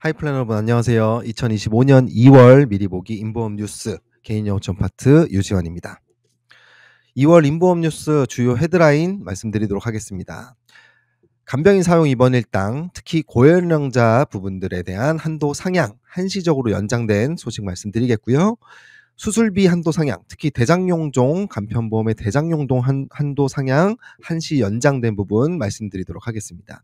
하이플래너 여러분 안녕하세요. 2025년 2월 미리 보기 인보험 뉴스 개인 영업전 파트 유지원입니다. 2월 인보험 뉴스 주요 헤드라인 말씀드리도록 하겠습니다. 간병인 사용 입원 일당, 특히 고연령자 부분들에 대한 한도 상향 한시적으로 연장된 소식 말씀드리겠고요. 수술비 한도 상향, 특히 대장용종 간편보험의 대장용종 한도 상향 한시 연장된 부분 말씀드리도록 하겠습니다.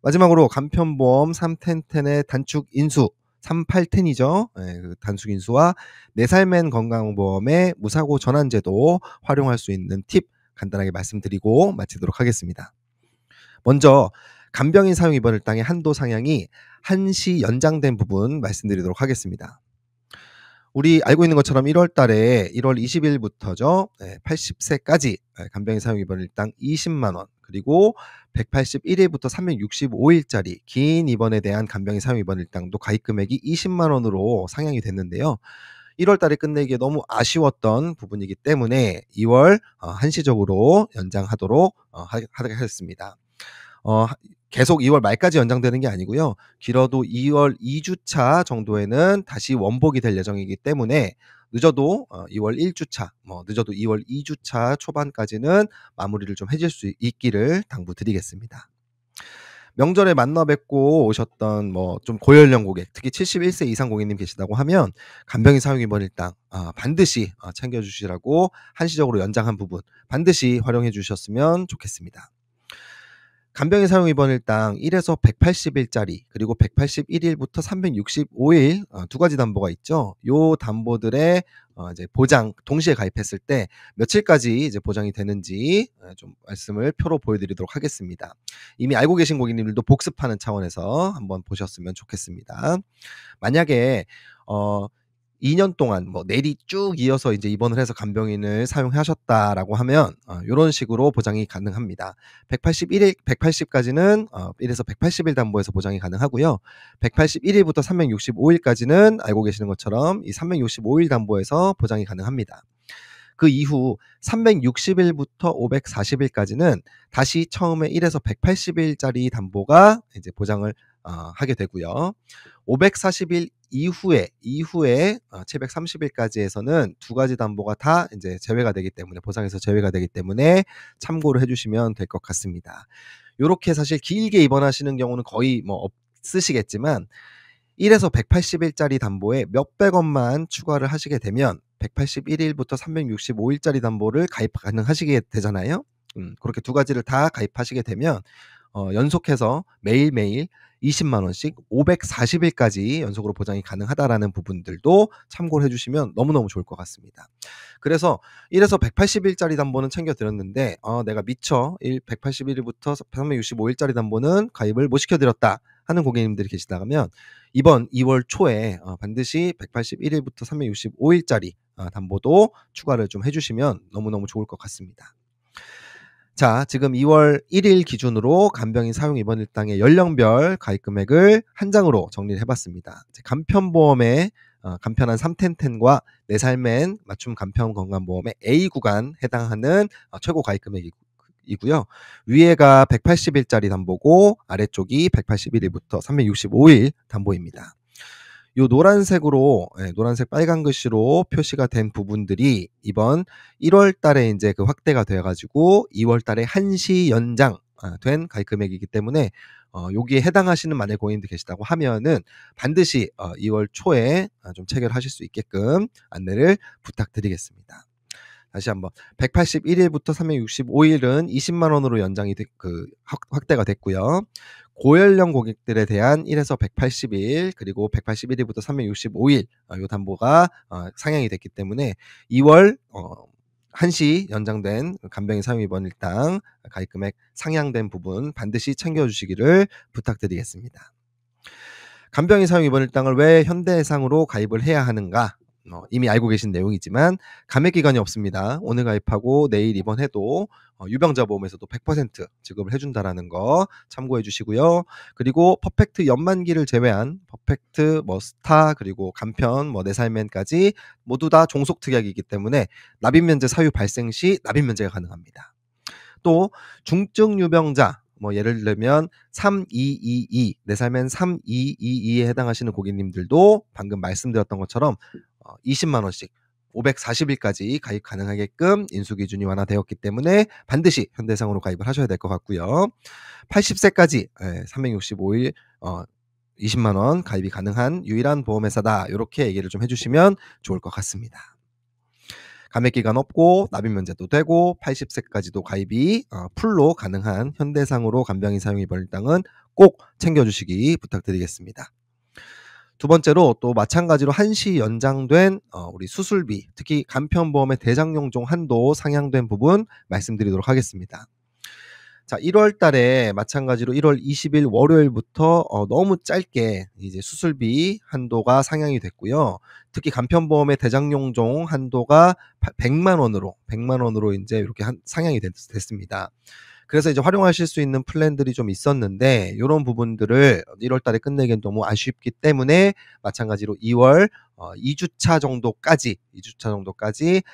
마지막으로 간편보험 3텐텐의 단축 인수 38텐이죠. 그 단축 인수와 내살맨 건강보험의 무사고 전환제도 활용할 수 있는 팁 간단하게 말씀드리고 마치도록 하겠습니다. 먼저 간병인 사용 입원 일당의 한도 상향이 한시 연장된 부분 말씀드리도록 하겠습니다. 우리 알고 있는 것처럼 1월 달에 1월 20일부터죠. 80세까지 간병인 사용 입원 일당 20만 원, 그리고 181일부터 365일짜리 긴 입원에 대한 간병인 사용 입원 일당도 가입 금액이 20만 원으로 상향이 됐는데요. 1월 달에 끝내기에 너무 아쉬웠던 부분이기 때문에 2월 한시적으로 연장하도록 하겠습니다. 계속 2월 말까지 연장되는 게 아니고요. 길어도 2월 2주차 정도에는 다시 원복이 될 예정이기 때문에 늦어도 2월 1주차, 늦어도 2월 2주차 초반까지는 마무리를 좀 해줄 수 있기를 당부드리겠습니다. 명절에 만나 뵙고 오셨던 좀 고연령 고객, 특히 71세 이상 고객님 계시다고 하면 간병인 사용 입원 일당 반드시 챙겨주시라고 한시적으로 연장한 부분 반드시 활용해 주셨으면 좋겠습니다. 간병인 사용 입원 일당 1에서 180일짜리, 그리고 181일부터 365일 두 가지 담보가 있죠. 요 담보들의 이제 보장 동시에 가입했을 때 며칠까지 이제 보장이 되는지 좀 말씀을 표로 보여드리도록 하겠습니다. 이미 알고 계신 고객님들도 복습하는 차원에서 한번 보셨으면 좋겠습니다. 만약에 2년 동안 내리 쭉 이어서 이제 입원을 해서 간병인을 사용하셨다라고 하면 요런 식으로 보장이 가능합니다. 180까지는 1에서 180일 담보에서 보장이 가능하고요. 181일부터 365일까지는 알고 계시는 것처럼 이 365일 담보에서 보장이 가능합니다. 그 이후 360일부터 540일까지는 다시 처음에 1에서 180일짜리 담보가 이제 보장을 하게 되고요. 540일 이후에 730일까지에서는 두 가지 담보가 다 이제 제외가 되기 때문에, 보상에서 제외가 되기 때문에 참고를 해주시면 될 것 같습니다. 요렇게 사실 길게 입원하시는 경우는 거의 없으시겠지만 1에서 180일짜리 담보에 몇백 원만 추가를 하시게 되면 181일부터 365일짜리 담보를 가입 가능하시게 되잖아요. 그렇게 두 가지를 다 가입하시게 되면 연속해서 매일매일 20만 원씩 540일까지 연속으로 보장이 가능하다라는 부분들도 참고를 해주시면 너무너무 좋을 것 같습니다. 그래서 1에서 180일짜리 담보는 챙겨드렸는데 내가 미처 181일부터 365일짜리 담보는 가입을 못 시켜드렸다 하는 고객님들이 계시다면 이번 2월 초에 반드시 181일부터 365일짜리 담보도 추가를 좀 해주시면 너무너무 좋을 것 같습니다. 자, 지금 2월 1일 기준으로 간병인 사용 입원 일당의 연령별 가입 금액을 한 장으로 정리를 해봤습니다. 간편보험의 간편한 3텐텐과 내살맨 맞춤 간편 건강보험의 A 구간 해당하는 최고 가입 금액이고요. 위에가 180일짜리 담보고 아래쪽이 181일부터 365일 담보입니다. 요 노란색으로 노란색 빨간 글씨로 표시가 된 부분들이 이번 1월 달에 이제 그 확대가 되어 가지고 2월 달에 한시 연장 된 가입 금액이기 때문에 여기에 해당하시는 만약 고객님들 계시다고 하면은 반드시 2월 초에 좀 체결하실 수 있게끔 안내를 부탁드리겠습니다. 다시 한번 181일부터 365일은 20만 원으로 연장이 확대가 됐고요. 고연령 고객들에 대한 1에서 180일, 그리고 181일부터 365일 요 담보가 상향이 됐기 때문에 2월 한시 연장된 간병인 사용 입원 일당 가입 금액 상향된 부분 반드시 챙겨주시기를 부탁드리겠습니다. 간병인 사용 입원 일당을 왜 현대해상으로 가입을 해야 하는가? 이미 알고 계신 내용이지만 감액 기간이 없습니다. 오늘 가입하고 내일 입원해도 유병자 보험에서도 100% 지급을 해준다라는 거 참고해 주시고요. 그리고 퍼펙트 연만기를 제외한 퍼펙트 스타, 그리고 간편 내살맨까지 모두 다 종속 특약이기 때문에 납입 면제 사유 발생 시 납입 면제가 가능합니다. 또 중증 유병자 뭐 예를 들면 3222 내 삶엔 3222에 해당하시는 고객님들도 방금 말씀드렸던 것처럼 20만 원씩 540일까지 가입 가능하게끔 인수 기준이 완화되었기 때문에 반드시 현대상으로 가입을 하셔야 될 것 같고요. 80세까지 365일 20만 원 가입이 가능한 유일한 보험회사다. 이렇게 얘기를 좀 해주시면 좋을 것 같습니다. 감액기간 없고 납입 면제도 되고 80세까지도 가입이 풀로 가능한 현대상으로 간병인 사용입원일당은 꼭 챙겨주시기 부탁드리겠습니다. 두 번째로 또 마찬가지로 한시 연장된 우리 수술비, 특히 간편보험의 대장용종 한도 상향된 부분 말씀드리도록 하겠습니다. 자, 1월 달에 마찬가지로 1월 20일 월요일부터 너무 짧게 이제 수술비 한도가 상향이 됐고요. 특히 간편보험의 대장용종 한도가 100만 원으로 이제 이렇게 상향이 됐습니다. 그래서 이제 활용하실 수 있는 플랜들이 좀 있었는데 이런 부분들을 1월 달에 끝내기엔 너무 아쉽기 때문에 마찬가지로 2월 2주차 정도까지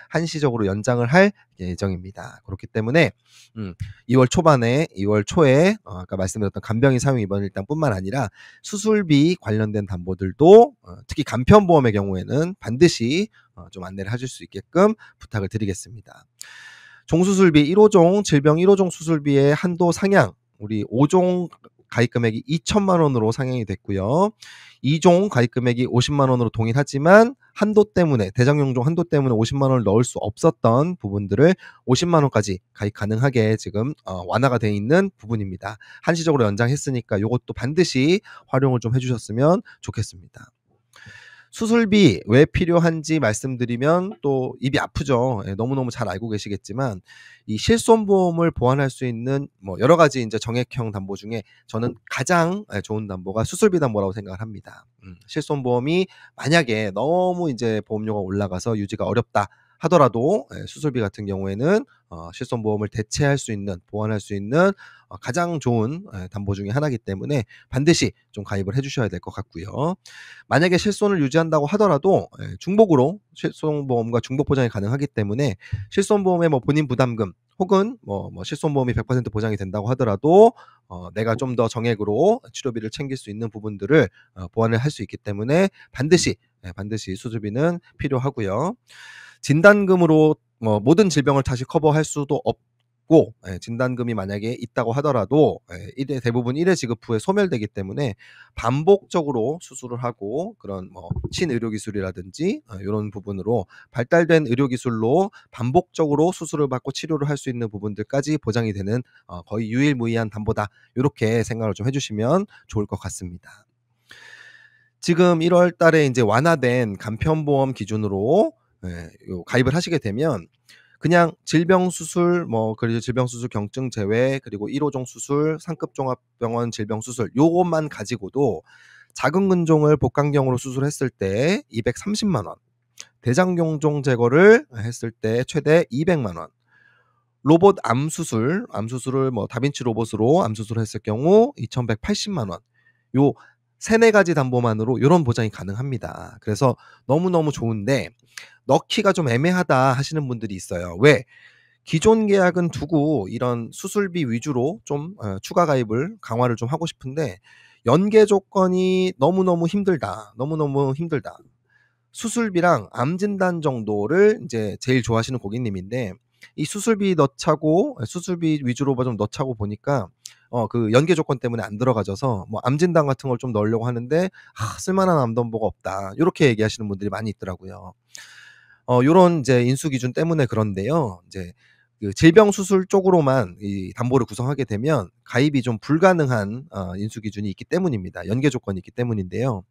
한시적으로 연장을 할 예정입니다. 그렇기 때문에 2월 초에 아까 말씀드렸던 간병인 사용 입원 일당뿐만 아니라 수술비 관련된 담보들도 특히 간편보험의 경우에는 반드시 좀 안내를 하실 수 있게끔 부탁을 드리겠습니다. 종수술비 1호종 질병 1호종 수술비의 한도 상향, 우리 5종 가입 금액이 2천만 원으로 상향이 됐고요. 2종 가입 금액이 50만 원으로 동일하지만 한도 때문에 대장용종 한도 때문에 50만 원을 넣을 수 없었던 부분들을 50만 원까지 가입 가능하게 지금 완화가 되어 있는 부분입니다. 한시적으로 연장했으니까 이것도 반드시 활용을 좀 해주셨으면 좋겠습니다. 수술비 왜 필요한지 말씀드리면 또 입이 아프죠. 너무너무 잘 알고 계시겠지만 이 실손보험을 보완할 수 있는 뭐 여러 가지 이제 정액형 담보 중에 저는 가장 좋은 담보가 수술비 담보라고 생각을 합니다. 실손보험이 만약에 너무 이제 보험료가 올라가서 유지가 어렵다 하더라도 수술비 같은 경우에는 실손보험을 대체할 수 있는, 보완할 수 있는 가장 좋은 담보 중에 하나이기 때문에 반드시 좀 가입을 해주셔야 될 것 같고요. 만약에 실손을 유지한다고 하더라도 중복으로 실손보험과 중복 보장이 가능하기 때문에 실손보험의 뭐 본인 부담금 혹은 뭐 실손보험이 100% 보장이 된다고 하더라도 내가 좀 더 정액으로 치료비를 챙길 수 있는 부분들을 보완을 할 수 있기 때문에 반드시 수술비는 필요하고요. 진단금으로 모든 질병을 다시 커버할 수도 없고 진단금이 만약에 있다고 하더라도 대부분 1회 지급 후에 소멸되기 때문에 반복적으로 수술을 하고 그런 신의료기술이라든지 이런 부분으로 발달된 의료기술로 반복적으로 수술을 받고 치료를 할 수 있는 부분들까지 보장이 되는 거의 유일무이한 담보다, 이렇게 생각을 좀 해주시면 좋을 것 같습니다. 지금 1월 달에 이제 완화된 간편보험 기준으로 가입을 하시게 되면 그냥 질병수술, 그리고 질병수술 경증 제외, 그리고 1호종 수술, 상급 종합병원 질병수술 요것만 가지고도 작은 근종을 복강경으로 수술했을 때 230만 원, 대장용종 제거를 했을 때 최대 200만 원, 로봇 암수술을 다빈치 로봇으로 암수술을 했을 경우 2,180만 원, 요 3-4가지 담보만으로 이런 보장이 가능합니다. 그래서 너무너무 좋은데 넣기가 좀 애매하다 하시는 분들이 있어요. 왜? 기존 계약은 두고 이런 수술비 위주로 좀 추가 가입을 강화를 좀 하고 싶은데 연계 조건이 너무너무 힘들다. 수술비랑 암 진단 정도를 이제 제일 좋아하시는 고객님인데 이 수술비 위주로 좀 넣자고 보니까 그 연계 조건 때문에 안 들어가져서 암 진단 같은 걸 좀 넣으려고 하는데 쓸만한 암 담보가 없다. 이렇게 얘기하시는 분들이 많이 있더라고요. 요런 이제 인수 기준 때문에 그런데요. 이제 그 질병 수술 쪽으로만 이 담보를 구성하게 되면 가입이 좀 불가능한 인수 기준이 있기 때문입니다. 연계 조건이 있기 때문인데요.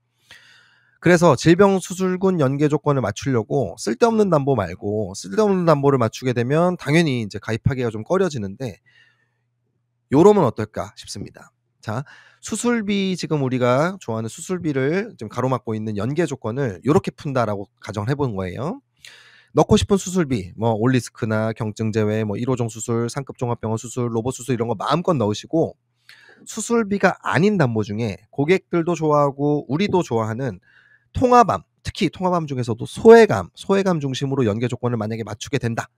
그래서 질병 수술군 연계 조건을 맞추려고 쓸데없는 담보 말고 쓸데없는 담보를 맞추게 되면 당연히 이제 가입하기가 좀 꺼려지는데 요러면 어떨까 싶습니다. 자, 수술비, 지금 우리가 좋아하는 수술비를 좀 가로막고 있는 연계 조건을 요렇게 푼다라고 가정을 해본 거예요. 넣고 싶은 수술비, 올리스크나 경증 제외, 1호종 수술, 상급 종합병원 수술, 로봇 수술 이런 거 마음껏 넣으시고 수술비가 아닌 담보 중에 고객들도 좋아하고 우리도 좋아하는 통합암, 특히 통합암 중에서도 소외감 중심으로 연계 조건을 만약에 맞추게 된다.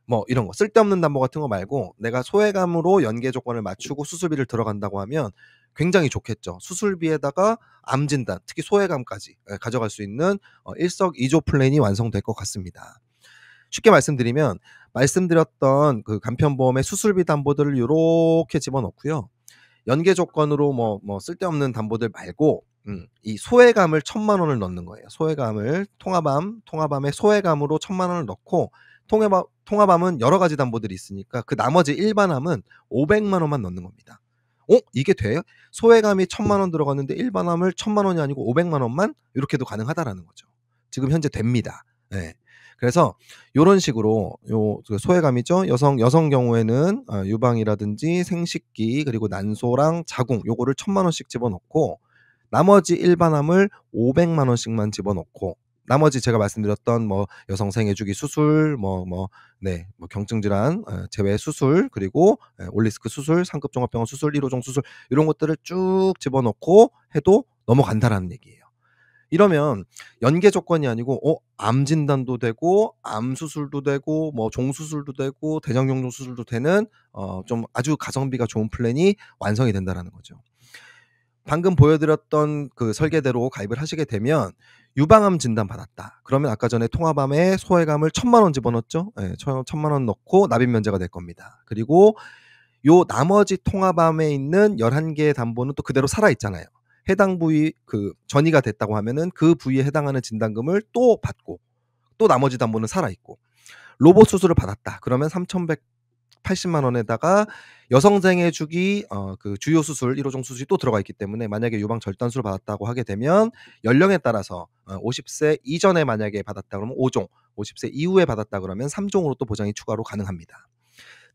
뭐 이런 거 쓸데없는 담보 같은 거 말고 내가 소외감으로 연계 조건을 맞추고 수술비를 들어간다고 하면 굉장히 좋겠죠. 수술비에다가 암 진단, 특히 소외감까지 가져갈 수 있는 일석이조 플랜이 완성될 것 같습니다. 쉽게 말씀드리면 말씀드렸던 그 간편보험의 수술비 담보들을 요렇게 집어넣고요. 연계 조건으로 뭐 쓸데없는 담보들 말고 이 소외감을 1,000만 원을 넣는 거예요. 소외감을 통합암의 소외감으로 1,000만 원을 넣고 통합암은 여러 가지 담보들이 있으니까 그 나머지 일반암은 500만 원만 넣는 겁니다. 이게 돼요? 소외감이 1,000만 원 들어갔는데 일반암을 1,000만 원이 아니고 500만 원만 이렇게도 가능하다라는 거죠. 지금 현재 됩니다. 예. 그래서 요런 식으로 그 소외감이죠. 여성 경우에는 유방이라든지 생식기 그리고 난소랑 자궁 요거를 1,000만 원씩 집어넣고 나머지 일반암을 500만 원씩만 집어넣고 나머지 제가 말씀드렸던 뭐 여성 생애주기 수술 뭐 경증 질환 제외 수술 그리고 올리스크 수술, 상급 종합병원 수술, 1호종 수술 이런 것들을 쭉 집어넣고 해도 넘어간다라는 얘기예요. 이러면 연계 조건이 아니고 암 진단도 되고 암 수술도 되고 뭐 종 수술도 되고 대장경종 수술도 되는 좀 아주 가성비가 좋은 플랜이 완성이 된다라는 거죠. 방금 보여드렸던 그 설계대로 가입을 하시게 되면 유방암 진단 받았다. 그러면 아까 전에 통합암에 소외감을 1,000만 원 집어넣었죠. 예, 1,000만 원 넣고 납입 면제가 될 겁니다. 그리고 요 나머지 통합암에 있는 11개의 담보는 또 그대로 살아 있잖아요. 해당 부위 그 전이가 됐다고 하면은 그 부위에 해당하는 진단금을 또 받고 또 나머지 담보는 살아 있고 로봇 수술을 받았다. 그러면 3,180만 원에다가 여성생애 주기 그 주요 수술 1호종 수술이 또 들어가 있기 때문에 만약에 유방 절단술을 받았다고 하게 되면 연령에 따라서 50세 이전에 만약에 받았다 그러면 5종, 50세 이후에 받았다 그러면 3종으로 또 보장이 추가로 가능합니다.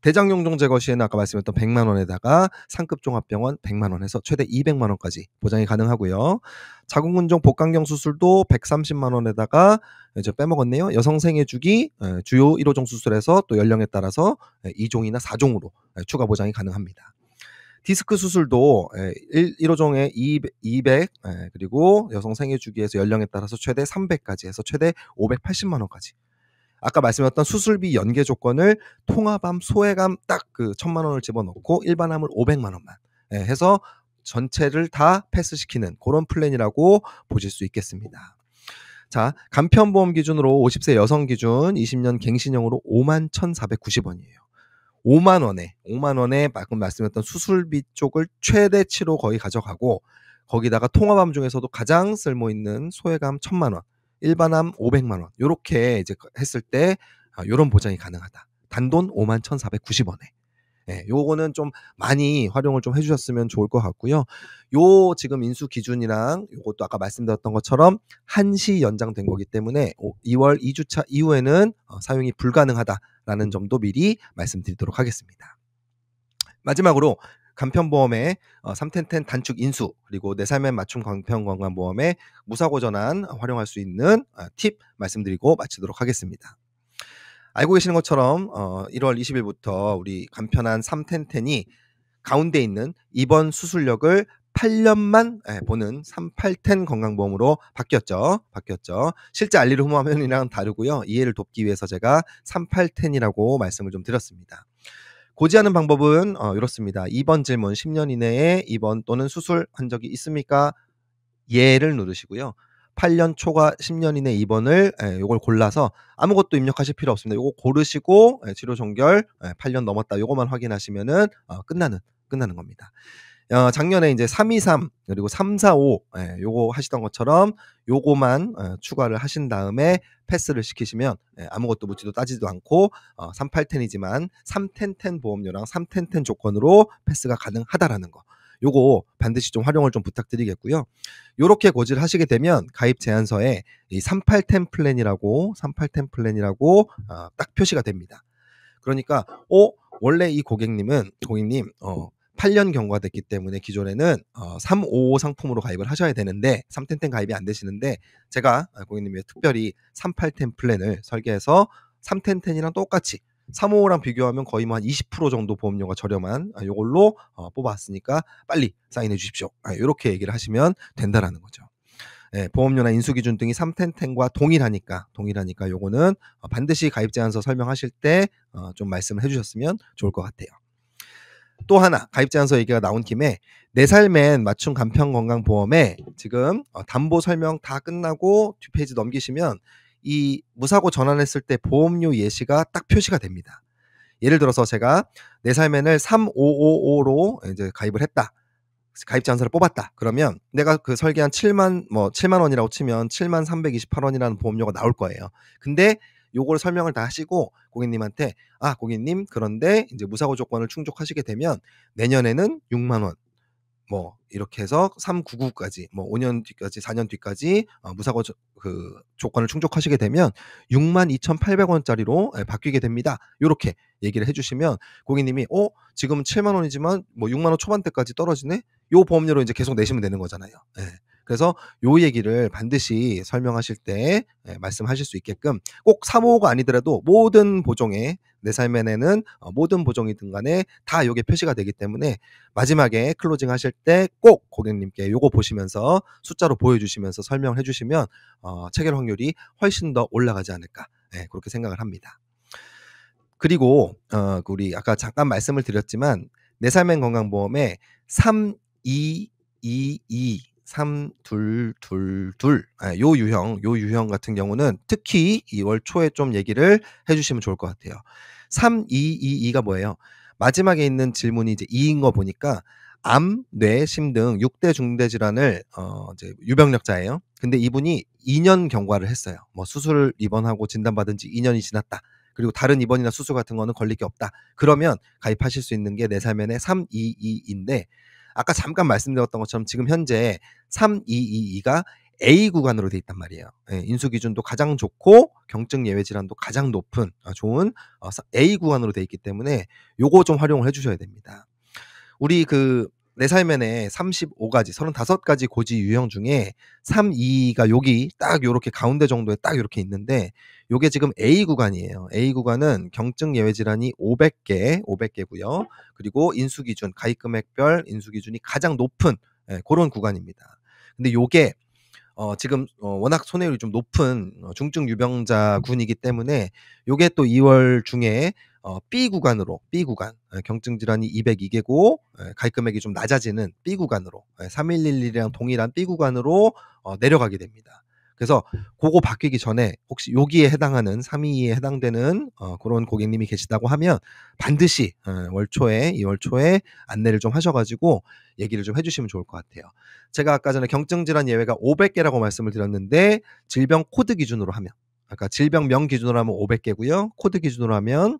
대장경종 제거 시에는 아까 말씀했던 100만 원에다가 상급 종합병원 100만 원에서 최대 200만 원까지 보장이 가능하고요. 자궁근종 복강경 수술도 130만 원에다가 이제 빼먹었네요. 여성 생애주기 주요 1호종 수술에서 또 연령에 따라서 2종이나 4종으로 추가 보장이 가능합니다. 디스크 수술도 1호종에 200 그리고 여성 생애주기에서 연령에 따라서 최대 300까지 해서 최대 580만 원까지 아까 말씀드렸던 수술비 연계 조건을 통합암, 소외감 딱 그 1,000만 원을 집어넣고 일반암을 500만 원만 해서 전체를 다 패스시키는 그런 플랜이라고 보실 수 있겠습니다. 자, 간편보험 기준으로 50세 여성 기준 20년 갱신형으로 51,490원이에요. 5만 원에 방금 말씀드렸던 수술비 쪽을 최대치로 거의 가져가고 거기다가 통합암 중에서도 가장 쓸모있는 소외감 1,000만 원 일반암 500만 원 요렇게 이제 했을 때 요런 보장이 가능하다. 단돈 51,490원에. 예, 요거는 좀 많이 활용을 좀 해주셨으면 좋을 것 같고요. 요 지금 인수 기준이랑 요것도 아까 말씀드렸던 것처럼 한시 연장된 거기 때문에 2월 2주차 이후에는 사용이 불가능하다라는 점도 미리 말씀드리도록 하겠습니다. 마지막으로 간편보험의 3텐텐 단축 인수 그리고 내 삶에 맞춤 간편건강보험의 무사고 전환 활용할 수 있는 팁 말씀드리고 마치도록 하겠습니다. 알고 계시는 것처럼 1월 20일부터 우리 간편한 3텐텐이 가운데 있는 입원 수술력을 8년만 보는 38텐 건강보험으로 바뀌었죠. 실제 알리르 후모 화면이랑 다르고요. 이해를 돕기 위해서 제가 38텐이라고 말씀을 좀 드렸습니다. 고지하는 방법은 이렇습니다. 2번 질문 10년 이내에 입원 또는 수술한 적이 있습니까? 예를 누르시고요. 8년 초과 10년 이내 입원을 요걸 골라서 아무것도 입력하실 필요 없습니다. 요거 고르시고 치료 종결 8년 넘었다 요거만 확인하시면은 끝나는 겁니다. 작년에 이제 323 그리고 345 요거 하시던 것처럼 요거만 추가를 하신 다음에 패스를 시키시면 아무것도 묻지도 따지도 않고 38텐이지만 3텐텐 보험료랑 3텐텐 조건으로 패스가 가능하다라는 거. 요거 반드시 좀 활용을 좀 부탁드리겠고요. 요렇게 고지를 하시게 되면 가입 제안서에 이 38텐 플랜이라고 딱 표시가 됩니다. 그러니까 원래 이 고객님 8년 경과됐기 때문에 기존에는 355 상품으로 가입을 하셔야 되는데 3텐텐 가입이 안 되시는데 제가 고객님 위해 특별히 38텐 플랜을 설계해서 3텐텐이랑 똑같이 355랑 비교하면 거의 한 20% 정도 보험료가 저렴한 요걸로 뽑아왔으니까 빨리 사인해 주십시오. 이렇게 얘기를 하시면 된다라는 거죠. 예, 보험료나 인수기준 등이 3텐텐과 동일하니까 요거는 반드시 가입 제한서 설명하실 때 좀 말씀을 해주셨으면 좋을 것 같아요. 또 하나 가입 제한서 얘기가 나온 김에 내 삶엔 맞춤 간편 건강보험에 지금 담보 설명 다 끝나고 뒷페이지 넘기시면 이 무사고 전환했을 때 보험료 예시가 딱 표시가 됩니다. 예를 들어서 제가 내 삶엔을 3555로 이제 가입을 했다. 가입 제한서를 뽑았다. 그러면 내가 그 설계한 7만 원이라고 치면 7,328원이라는 보험료가 나올 거예요. 근데 요걸 설명을 다 하시고 고객님한테 고객님 그런데 이제 무사고 조건을 충족하시게 되면 내년에는 6만 원 이렇게 해서 399까지 5년 뒤까지 4년 뒤까지 무사고 조건을 충족하시게 되면 62,800원짜리로 바뀌게 됩니다. 요렇게 얘기를 해 주시면 고객님이 지금 7만 원이지만 6만 원 초반대까지 떨어지네. 요 보험료로 이제 계속 내시면 되는 거잖아요. 예. 그래서 요 얘기를 반드시 설명하실 때 말씀하실 수 있게끔 꼭 355가 아니더라도 모든 보종에 내 삶에는 모든 보종이든 간에 다 요게 표시가 되기 때문에 마지막에 클로징 하실 때 꼭 고객님께 요거 보시면서 숫자로 보여주시면서 설명을 해주시면 체결 확률이 훨씬 더 올라가지 않을까 그렇게 생각을 합니다. 그리고 우리 아까 잠깐 말씀을 드렸지만 내 삶엔 건강보험에 3222 3222 요 유형 같은 경우는 특히 2월 초에 좀 얘기를 해주시면 좋을 것 같아요. 3222가 뭐예요? 마지막에 있는 질문이 이제 2인 거 보니까 암, 뇌, 심 등 6대 중대 질환을 이제 유병력자예요. 근데 이분이 2년 경과를 했어요. 수술 입원하고 진단받은 지 2년이 지났다. 그리고 다른 입원이나 수술 같은 거는 걸릴 게 없다. 그러면 가입하실 수 있는 게 내 삶엔의 322인데 아까 잠깐 말씀드렸던 것처럼 지금 현재 3222가 A 구간으로 돼 있단 말이에요. 예, 인수 기준도 가장 좋고 경증 예외 질환도 가장 높은 좋은 A 구간으로 돼 있기 때문에 요거 좀 활용을 해 주셔야 됩니다. 우리 내 삶엔에 35가지, 35가지 고지 유형 중에 322가 여기 딱 요렇게 가운데 정도에 딱 요렇게 있는데 요게 지금 A 구간이에요. A 구간은 경증 예외 질환이 500개고요. 그리고 인수 기준, 가입 금액별 인수 기준이 가장 높은 그런 구간입니다. 근데 요게 지금 워낙 손해율이 좀 높은 중증 유병자군이기 때문에 요게 또 2월 중에 B 구간 경증 질환이 202개고 가입 금액이 좀 낮아지는 B 구간으로 3111이랑 동일한 B 구간으로 내려가게 됩니다. 그래서 그거 바뀌기 전에 혹시 여기에 해당하는 322에 해당되는 그런 고객님이 계시다고 하면 반드시 2월 초에 안내를 좀 하셔 가지고 얘기를 좀 해 주시면 좋을 것 같아요. 제가 아까 전에 경증 질환 예외가 500개라고 말씀을 드렸는데 질병 코드 기준으로 하면 아까 질병명 기준으로 하면 500개고요. 코드 기준으로 하면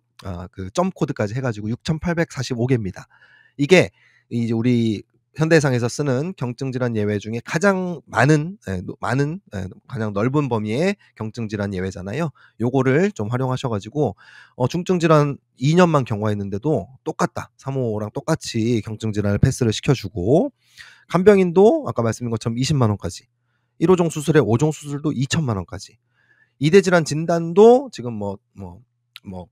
그 점 코드까지 해 가지고 6,845개입니다. 이게 이제 우리 현대해상에서 쓰는 경증 질환 예외 중에 가장 많은 가장 넓은 범위의 경증 질환 예외잖아요. 요거를 좀 활용하셔 가지고 중증 질환 2년만 경과했는데도 똑같다. 355랑 똑같이 경증 질환을 패스를 시켜 주고 간병인도 아까 말씀드린 것처럼 20만 원까지 1호종 수술에 5종 수술도 2천만 원까지 이대 질환 진단도 지금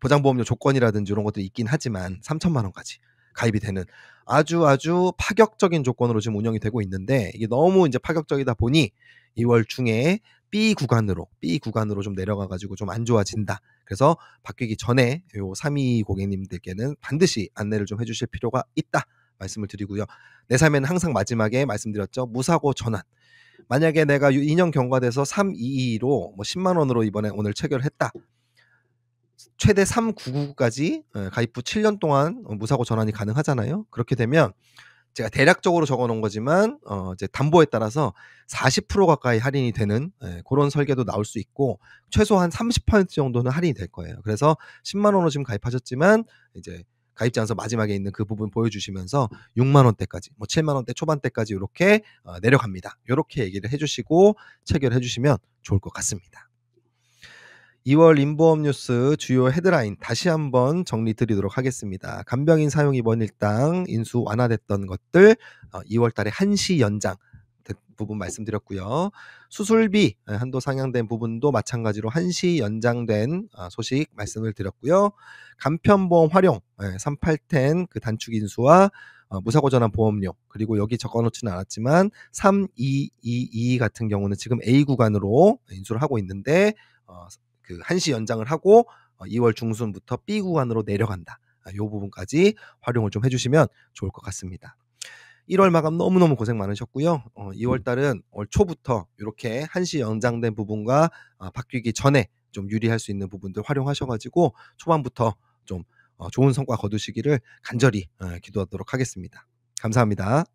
보장보험료 조건이라든지 이런 것들이 있긴 하지만 3천만 원까지 가입이 되는 아주 파격적인 조건으로 지금 운영이 되고 있는데 이게 너무 이제 파격적이다 보니 2월 중에 B 구간으로 좀 내려가 가지고 좀 안 좋아진다. 그래서 바뀌기 전에 요 322 고객님들께는 반드시 안내를 좀 해 주실 필요가 있다. 말씀을 드리고요. 내 삶에는 항상 마지막에 말씀드렸죠. 무사고 전환. 만약에 내가 2년 경과돼서 322로 10만 원으로 이번에 오늘 체결을 했다. 최대 399까지 가입 후 7년 동안 무사고 전환이 가능하잖아요. 그렇게 되면 제가 대략적으로 적어 놓은 거지만 이제 담보에 따라서 40% 가까이 할인이 되는 그런 설계도 나올 수 있고 최소한 30% 정도는 할인이 될 거예요. 그래서 10만 원으로 지금 가입하셨지만 이제 가입 제한서 마지막에 있는 그 부분 보여주시면서 6만 원대까지 7만 원대 초반대까지 이렇게 내려갑니다. 이렇게 얘기를 해주시고 체결해 주시면 좋을 것 같습니다. 2월 인보험 뉴스 주요 헤드라인 다시 한번 정리 드리도록 하겠습니다. 간병인 사용 입원 일당 인수 완화됐던 것들 2월 달에 한시 연장 부분 말씀드렸고요. 수술비 한도 상향된 부분도 마찬가지로 한시 연장된 소식 말씀을 드렸고요. 간편보험 활용 3810 그 단축 인수와 무사고 전환 보험료, 그리고 여기 적어 놓지는 않았지만 3222 같은 경우는 지금 A 구간으로 인수를 하고 있는데 그 한시 연장을 하고 2월 중순부터 B 구간으로 내려간다. 요 부분까지 활용을 좀 해주시면 좋을 것 같습니다. 1월 마감 너무너무 고생 많으셨고요. 2월 달은 올 초부터 이렇게 한시 연장된 부분과 바뀌기 전에 좀 유리할 수 있는 부분들 활용하셔가지고 초반부터 좀 좋은 성과 거두시기를 간절히 기도하도록 하겠습니다. 감사합니다.